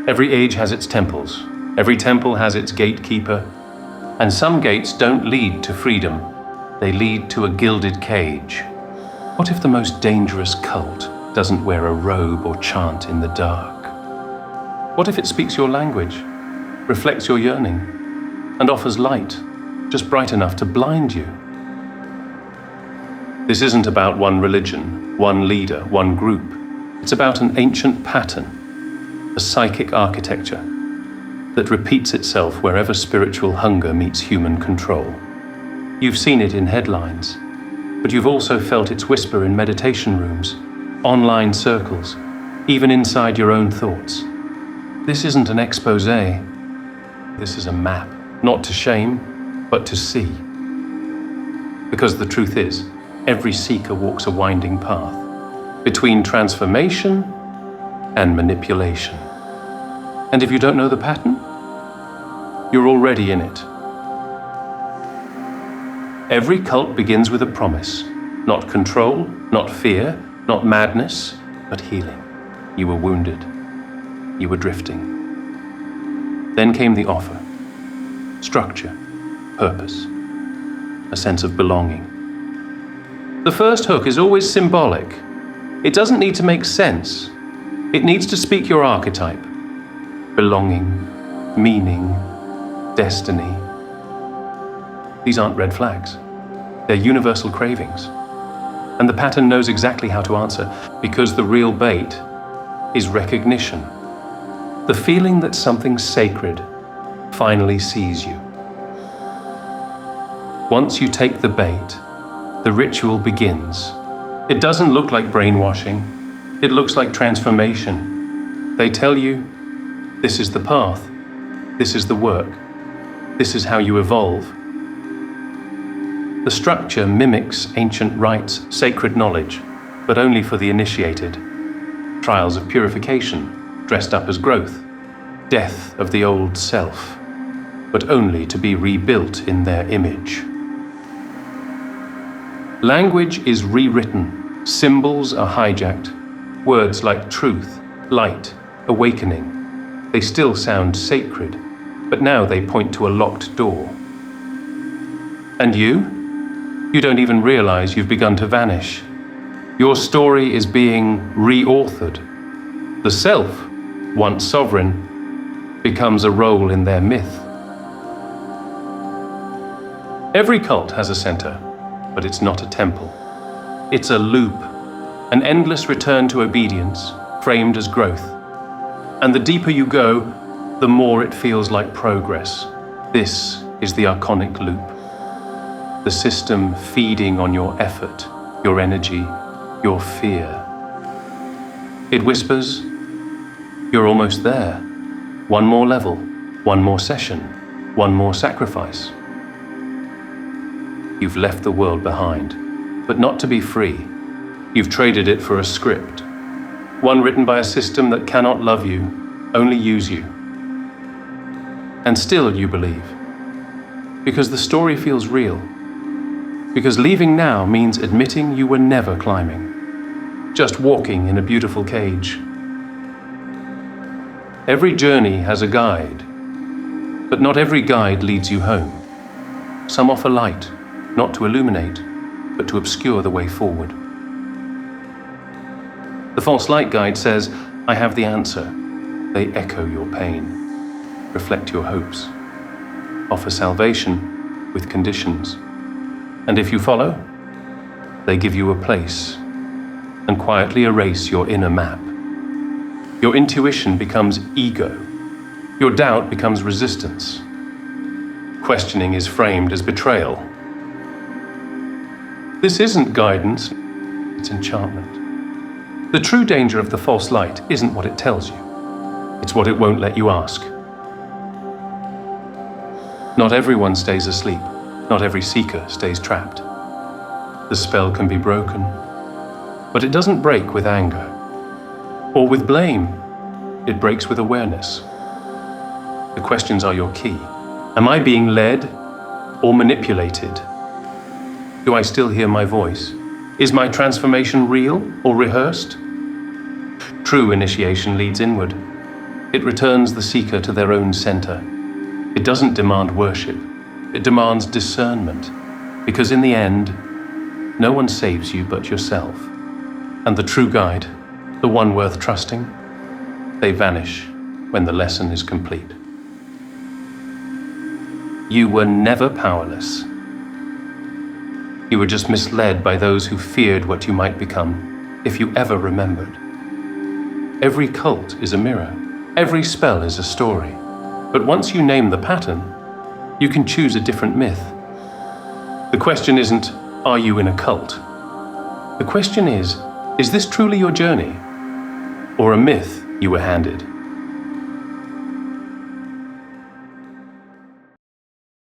Every age has its temples. Every temple has its gatekeeper. And some gates don't lead to freedom. They lead to a gilded cage. What if the most dangerous cult doesn't wear a robe or chant in the dark? What if it speaks your language, reflects your yearning, and offers light, just bright enough to blind you? This isn't about one religion, one leader, one group. It's about an ancient pattern, a psychic architecture that repeats itself wherever spiritual hunger meets human control. You've seen it in headlines, but you've also felt its whisper in meditation rooms, online circles, even inside your own thoughts. This isn't an expose. This is a map, not to shame, but to see. Because the truth is, every seeker walks a winding path between transformation and manipulation. And if you don't know the pattern, you're already in it. Every cult begins with a promise. Not control, not fear, not madness, but healing. You were wounded. You were drifting. Then came the offer. Structure, purpose, a sense of belonging. The first hook is always symbolic. It doesn't need to make sense. It needs to speak your archetype. Belonging, meaning, destiny. These aren't red flags. They're universal cravings. And the pattern knows exactly how to answer, because the real bait is recognition. The feeling that something sacred finally sees you. Once you take the bait, the ritual begins. It doesn't look like brainwashing. It looks like transformation. They tell you, this is the path. This is the work. This is how you evolve. The structure mimics ancient rites, sacred knowledge, but only for the initiated. Trials of purification, dressed up as growth. Death of the old self, but only to be rebuilt in their image. Language is rewritten. Symbols are hijacked. Words like truth, light, awakening. They still sound sacred, but now they point to a locked door. And you? You don't even realize you've begun to vanish. Your story is being re-authored. The self, once sovereign, becomes a role in their myth. Every cult has a center, but it's not a temple. It's a loop, an endless return to obedience, framed as growth. And the deeper you go, the more it feels like progress. This is the Archonic Loop. The system feeding on your effort, your energy, your fear. It whispers, you're almost there. One more level, one more session, one more sacrifice. You've left the world behind, but not to be free. You've traded it for a script, one written by a system that cannot love you, only use you. And still you believe, because the story feels real. Because leaving now means admitting you were never climbing, just walking in a beautiful cage. Every journey has a guide, but not every guide leads you home. Some offer light, not to illuminate, but to obscure the way forward. The false light guide says, I have the answer. They echo your pain, reflect your hopes, offer salvation with conditions. And if you follow, they give you a place and quietly erase your inner map. Your intuition becomes ego. Your doubt becomes resistance. Questioning is framed as betrayal. This isn't guidance, it's enchantment. The true danger of the false light isn't what it tells you. It's what it won't let you ask. Not everyone stays asleep. Not every seeker stays trapped. The spell can be broken, but it doesn't break with anger or with blame. It breaks with awareness. The questions are your key. Am I being led or manipulated? Do I still hear my voice? Is my transformation real or rehearsed? True initiation leads inward. It returns the seeker to their own center. It doesn't demand worship. It demands discernment, because in the end, no one saves you but yourself. And the true guide, the one worth trusting, they vanish when the lesson is complete. You were never powerless. You were just misled by those who feared what you might become, if you ever remembered. Every cult is a mirror. Every spell is a story. But once you name the pattern, you can choose a different myth. The question isn't, are you in a cult? The question is this truly your journey? Or a myth you were handed?